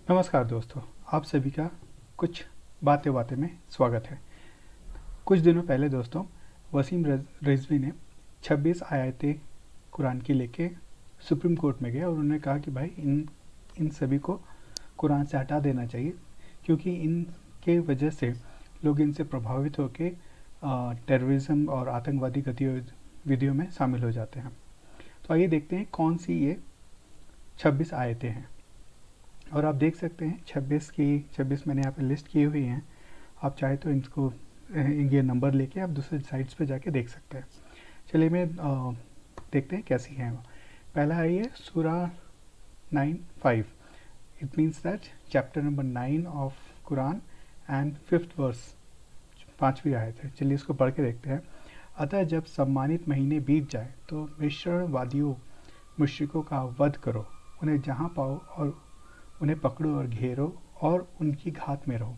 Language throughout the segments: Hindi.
नमस्कार दोस्तों, आप सभी का कुछ बातें बातें में स्वागत है। कुछ दिनों पहले दोस्तों वसीम रिजवी ने 26 आयतें कुरान की लेके सुप्रीम कोर्ट में गए और उन्होंने कहा कि भाई इन सभी को कुरान से हटा देना चाहिए, क्योंकि इनके वजह से लोग इनसे प्रभावित होकर टेररिज्म और आतंकवादी गतिविधियों में शामिल हो जाते हैं। तो आइए देखते हैं कौन सी ये 26 आयतें हैं। और आप देख सकते हैं 26 मैंने यहाँ पे लिस्ट की हुई हैं। आप चाहे तो इनको ये नंबर लेके आप दूसरे साइट्स पे जाके देख सकते हैं। चलिए मैं देखते हैं कैसी हैं। पहला है ये सूरा 9:5। It means that chapter number 9 of Quran and 5th verse, 5वीं आयत है। चलिए इसको पढ़ के देखते हैं। अतः जब सम्मानित महीने बीत जाए तो मिश्रणवादियों मुश्रिकों का वध करो, उन्हें जहाँ पाओ और उन्हें पकड़ो और घेरो और उनकी घात में रहो।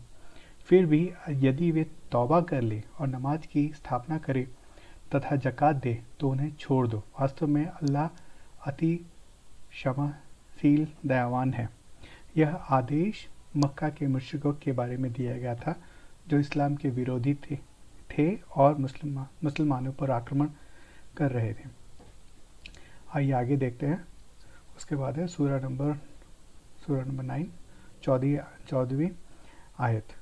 फिर भी यदि वे तौबा कर ले और नमाज की स्थापना करे तथा ज़कात दे तो उन्हें छोड़ दो। वास्तव में अल्लाह अति क्षमाशील दयावान है। यह आदेश मक्का के मुश्रिकों के बारे में दिया गया था जो इस्लाम के विरोधी थे और मुसलमानों पर आक्रमण कर रहे थे। आइए आगे देखते हैं। उसके बाद है सूरा नंबर 9 14वीं आयत।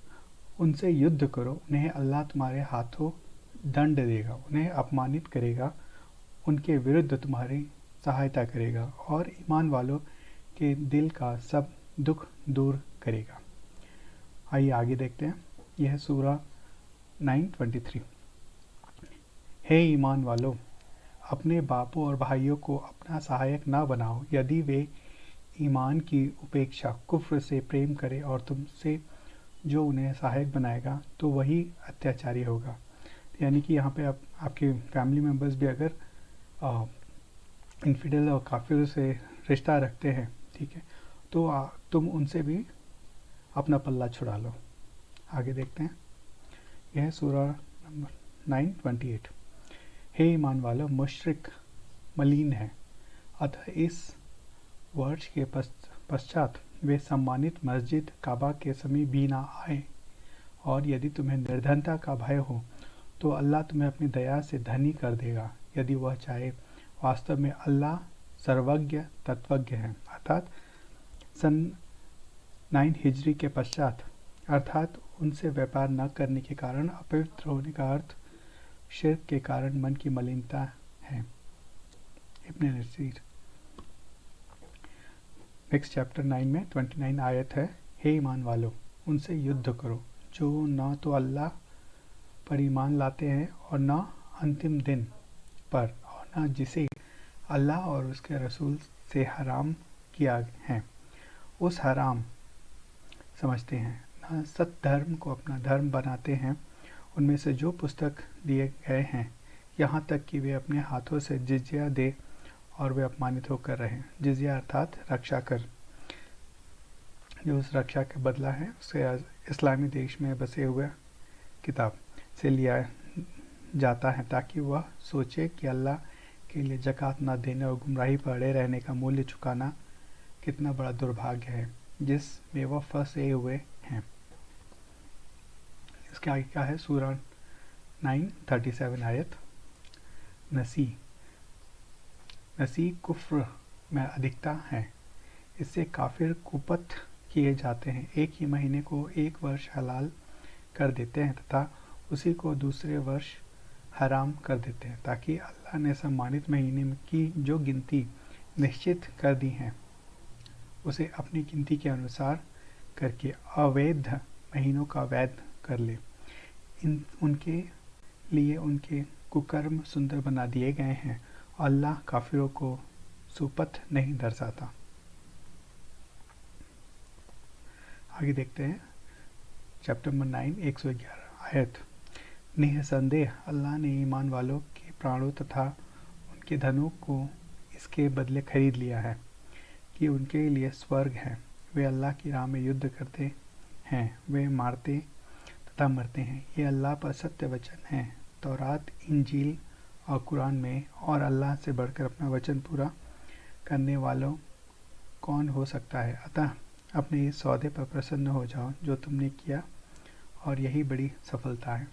उनसे युद्ध करो, उन्हें अल्लाह तुम्हारे हाथों दंड देगा, उन्हें अपमानित करेगा, उनके विरुद्ध तुम्हारी सहायता करेगा और ईमान वालों के दिल का सब दुख दूर करेगा। आइए आगे देखते हैं। यह है सूरा 9:23। हे ईमान वालों, अपने बापों और भाइयों को अपना सहायक ना बनाओ। यदि वे ईमान की उपेक्षा कुफ्र से प्रेम करे और तुमसे जो उन्हें सहायक बनाएगा तो वही अत्याचारी होगा। यानी कि यहाँ पे आपके फैमिली मेम्बर्स भी अगर इन्फिडल और काफिर से रिश्ता रखते हैं, ठीक है, तो तुम उनसे भी अपना पल्ला छुड़ा लो। आगे देखते हैं। यह है सूरा नंबर 9:28। हे ईमान वालों, मुशरिक मलिन है, अतः इस वर्ष के पश्चात वे सम्मानित मस्जिद काबा के समीप भी ना आए। और यदि तुम्हें निर्धनता का भय हो तो अल्लाह तुम्हें अपनी दया से धनी कर देगा यदि वह चाहे। वास्तव में अल्लाह सर्वज्ञ तत्वज्ञ है। अर्थात सन 9 हिजरी के पश्चात, अर्थात उनसे व्यापार न करने के कारण अपवित्र होने का अर्थ शिर्क के कारण मन की मलिनता है। इब्न नसीर। नेक्स्ट चैप्टर 9 में 29 आयत है। हे ईमान वालों, उनसे युद्ध करो जो न तो अल्लाह पर ईमान लाते हैं और न अंतिम दिन पर, और न जिसे अल्लाह और उसके रसूल से हराम किया है उस हराम समझते हैं, न सत धर्म को अपना धर्म बनाते हैं। उनमें से जो पुस्तक दिए गए हैं यहाँ तक कि वे अपने हाथों से जिज़्या दे और वे अपमानित होकर रहें। जिज़्या अर्थात रक्षा कर, जो उस रक्षा का बदला है उसे इस्लामी देश में बसे हुए किताब से लिया जाता है, ताकि वह सोचे कि अल्लाह के लिए ज़कात न देने और गुमराही पर अड़े रहने का मूल्य चुकाना कितना बड़ा दुर्भाग्य है जिसमें वह फंसे हुए हैं। इसके आगे क्या है? सूरा 9:37 आयत। नसी कुफ्र में अधिकता है, इससे काफिर कुपथ किए जाते हैं। एक ही महीने को एक वर्ष हलाल कर देते हैं तथा उसी को दूसरे वर्ष हराम कर देते हैं, ताकि अल्लाह ने सम्मानित महीने की जो गिनती निश्चित कर दी है उसे अपनी गिनती के अनुसार करके अवैध महीनों का वैध कर ले। उनके लिए उनके कुकर्म सुंदर बना दिए गए हैं। अल्लाह काफिरों को सुपथ नहीं दर्शाता। आगे देखते हैं। चैप्टर नंबर 9 111 आयत। निःसंदेह अल्लाह ने ईमान वालों के प्राणों तथा उनके धनों को इसके बदले खरीद लिया है कि उनके लिए स्वर्ग है। वे अल्लाह की राह में युद्ध करते हैं, वे मारते तथा मरते हैं। ये अल्लाह पर सत्य वचन है तौरात, इंजील और कुरान में। और अल्लाह से बढ़कर अपना वचन पूरा करने वालों कौन हो सकता है? अतः अपने इस सौदे पर प्रसन्न हो जाओ जो तुमने किया, और यही बड़ी सफलता है।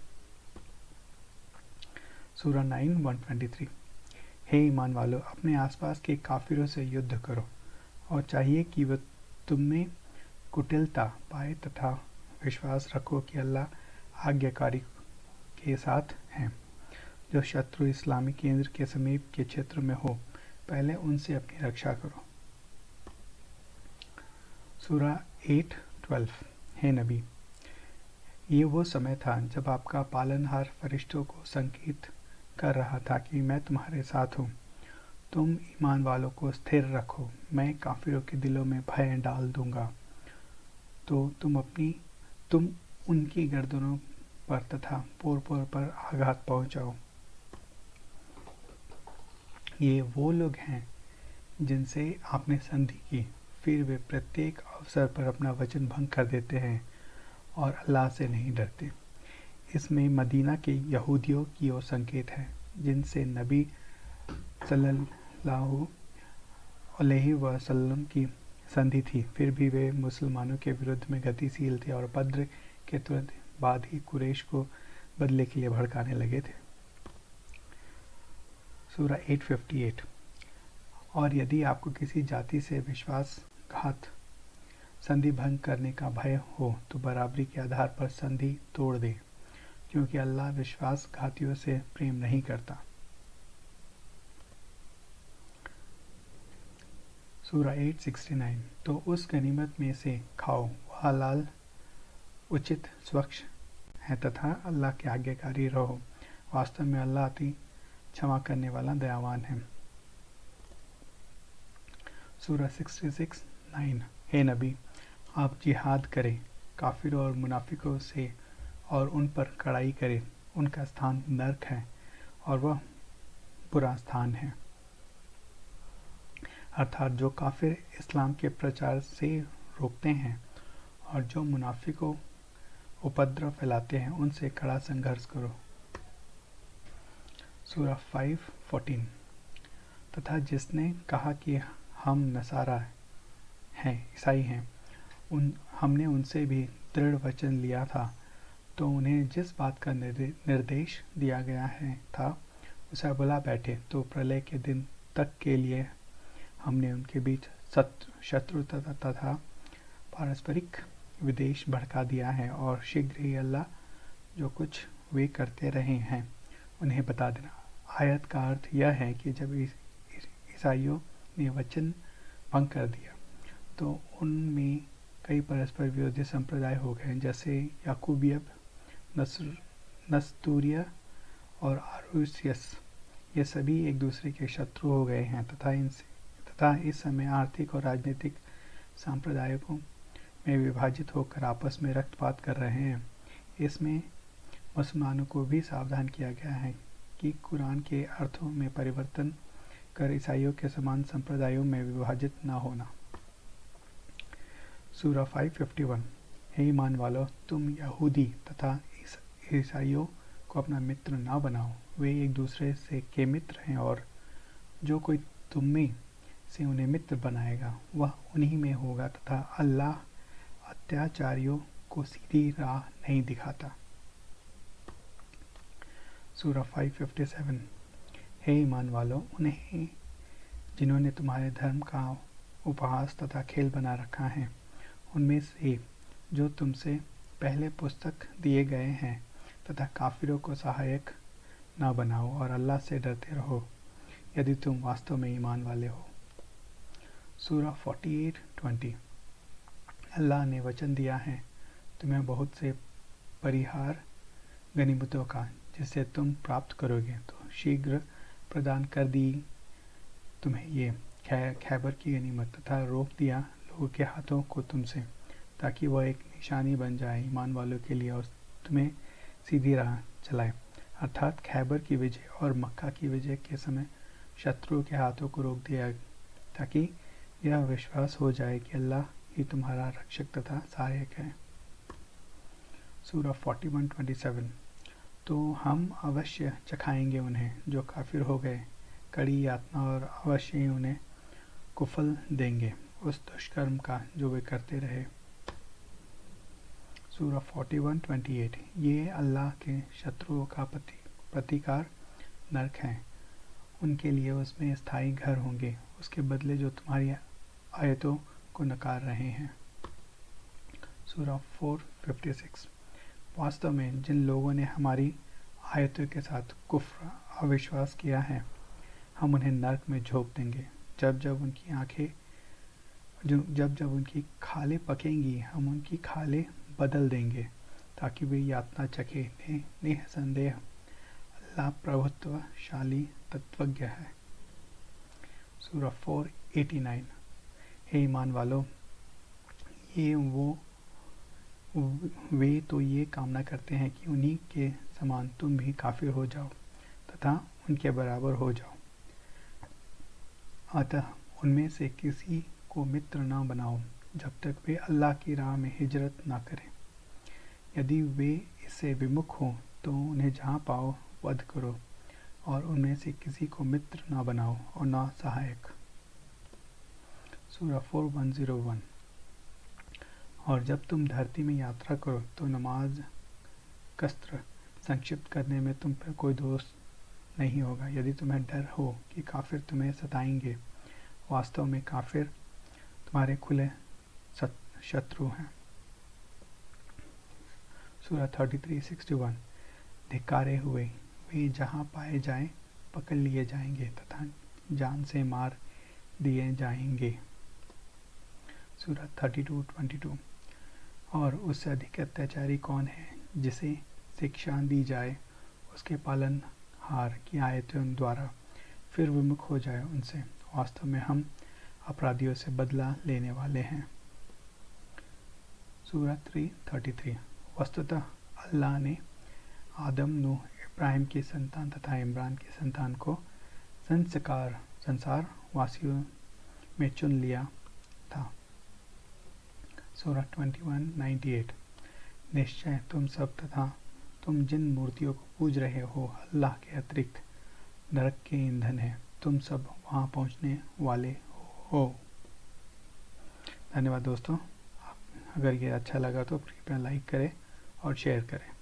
सूरा 9:123। हे ईमान वालों, अपने आसपास के काफिरों से युद्ध करो और चाहिए कि वह तुममें कुटिलता पाए तथा विश्वास रखो कि अल्लाह आज्ञाकारी के साथ हैं। जो शत्रु इस्लामी केंद्र के समीप के क्षेत्र में हो, पहले उनसे अपनी रक्षा करो। सूरा 8:12। हे नबी, ये वो समय था जब आपका पालनहार फरिश्तों को संकेत कर रहा था कि मैं तुम्हारे साथ हूँ। तुम ईमान वालों को स्थिर रखो, मैं काफिरों के दिलों में भय डाल दूंगा तो तुम उनकी गर्दनों पर तथा पोर पोर पर आघात पहुंचाओ। ये वो लोग हैं जिनसे आपने संधि की, फिर वे प्रत्येक अवसर पर अपना वचन भंग कर देते हैं और अल्लाह से नहीं डरते। इसमें मदीना के यहूदियों की ओर संकेत है जिनसे नबी सल्लल्लाहु अलैहि वसल्लम की संधि थी, फिर भी वे मुसलमानों के विरुद्ध में गतिशील थे और बद्र के तुरंत बाद ही कुरैश को बदले के लिए भड़काने लगे थे। सूरा 8:58। और यदि आपको किसी जाति से विश्वासघात संधि भंग करने का भय हो तो बराबरी के आधार पर संधि तोड़ दें, क्योंकि अल्लाह विश्वासघातियों से प्रेम नहीं करता। सूरा 8:69। तो उस गनीमत में से खाओ, वह हलाल, उचित, स्वच्छ है तथा अल्लाह के आज्ञाकारी रहो। वास्तव में अल्लाह अति क्षमा करने वाला दयावान है। सूरा 66:9। हे नबी, आप जिहाद करें काफिरों और मुनाफिकों से और उन पर कड़ाई करें। उनका स्थान नरक है और वह बुरा स्थान है। अर्थात जो काफिर इस्लाम के प्रचार से रोकते हैं और जो मुनाफिकों उपद्रव फैलाते हैं, उनसे कड़ा संघर्ष करो। सूरा 5:14। तथा जिसने कहा कि हम नसारा हैं, ईसाई हैं, हमने उनसे भी दृढ़ वचन लिया था, तो उन्हें जिस बात का निर्देश दिया गया था उसे बुला बैठे, तो प्रलय के दिन तक के लिए हमने उनके बीच शत्रुता तथा पारस्परिक विद्वेष भड़का दिया है, और शीघ्र ही अल्लाह जो कुछ वे करते रहे हैं उन्हें बता देना। आयत का अर्थ यह है कि जब ईसाइयों ने वचन भंग कर दिया तो उनमें कई परस्पर विरोधी संप्रदाय हो गए, जैसे याकूबियत, नस्तूरिया और आरुसियस। ये सभी एक दूसरे के शत्रु हो गए हैं तथा इस समय आर्थिक और राजनीतिक सांप्रदायिकों में विभाजित होकर आपस में रक्तपात कर रहे हैं। इसमें मुसलमानों को भी सावधान किया गया है कि कुरान के अर्थों में परिवर्तन कर ईसाइयों के समान संप्रदायों में विभाजित न होना। सूरा 5:51। हे ईमान वालों, तुम यहूदी तथा ईसाइयों को अपना मित्र न बनाओ, वे एक दूसरे से के मित्र हैं, और जो कोई तुम में से उन्हें मित्र बनाएगा वह उन्हीं में होगा तथा अल्लाह अत्याचारियों को सीधी राह नहीं दिखाता। सूरा 5:57। हे ईमान वालों, उन्हें जिन्होंने तुम्हारे धर्म का उपहास तथा खेल बना रखा है, उनमें से जो तुमसे पहले पुस्तक दिए गए हैं, तथा काफिरों को सहायक न बनाओ और अल्लाह से डरते रहो यदि तुम वास्तव में ईमान वाले हो। सूरा 48:20। अल्लाह ने वचन दिया है तुम्हें बहुत से परिहार गनीमतों का, जिसे तुम प्राप्त करोगे, तो शीघ्र प्रदान कर दी तुम्हें ये खैबर की गनीमत, तथा रोक दिया लोगों के हाथों को तुमसे, ताकि वह एक निशानी बन जाए ईमान वालों के लिए और तुम्हें सीधी राह चलाए। अर्थात खैबर की विजय और मक्का की विजय के समय शत्रुओं के हाथों को रोक दिया, ताकि यह विश्वास हो जाए कि अल्लाह ही तुम्हारा रक्षक तथा सहायक है। सूरा 41:27। तो हम अवश्य चखाएंगे उन्हें जो काफिर हो गए कड़ी यातना, और अवश्य ही उन्हें कुफल देंगे उस दुष्कर्म का जो वे करते रहे। सूरा 41:28 ये अल्लाह के शत्रुओं का प्रतिकार नरक है, उनके लिए उसमें स्थायी घर होंगे, उसके बदले जो तुम्हारी आयतों को नकार रहे हैं। सूरा 4:56 वास्तव में जिन लोगों ने हमारी आयतों के साथ कुफ्र अविश्वास किया है, हम उन्हें नरक में झोंक देंगे। जब जब उनकी खालें पकेंगी, हम उनकी खालें बदल देंगे ताकि वे यातना चखे। निसंदेह अल्लाह प्रभुत्वशाली तत्वज्ञ है। सूरा 4:89 हे ईमान वालो, वे तो ये कामना करते हैं कि उन्हीं के समान तुम भी काफिर हो जाओ तथा उनके बराबर हो जाओ। अतः उनमें से किसी को मित्र न बनाओ जब तक वे अल्लाह की राह में हिजरत न करें। यदि वे इससे विमुख हों तो उन्हें जहाँ पाओ वध करो, और उनमें से किसी को मित्र न बनाओ और न सहायक। सूरा 4:101 और जब तुम धरती में यात्रा करो तो नमाज कसर संक्षिप्त करने में तुम पर कोई दोष नहीं होगा, यदि तुम्हें डर हो कि काफिर तुम्हें सताएंगे। वास्तव में काफिर तुम्हारे खुले शत्रु हैं। सूरा 33:61 धिक्कारे हुए वे जहाँ पाए जाएं पकड़ लिए जाएंगे तथा जान से मार दिए जाएंगे। सूरा 32:22 और उससे अधिक अत्याचारी कौन है जिसे शिक्षा दी जाए उसके पालनहार की आयतों द्वारा, फिर विमुख हो जाए उनसे। वास्तव में हम अपराधियों से बदला लेने वाले हैं। सूरा 3:33 वस्तुतः अल्लाह ने आदम, नूह, इब्राहिम की संतान तथा इमरान की संतान को संसार वासियों में चुन लिया था। सूरा 21:98 निश्चय तुम सब तथा तुम जिन मूर्तियों को पूज रहे हो अल्लाह के अतिरिक्त नरक के ईंधन है, तुम सब वहां पहुंचने वाले हो। धन्यवाद दोस्तों। अगर ये अच्छा लगा तो कृपया लाइक करें और शेयर करें।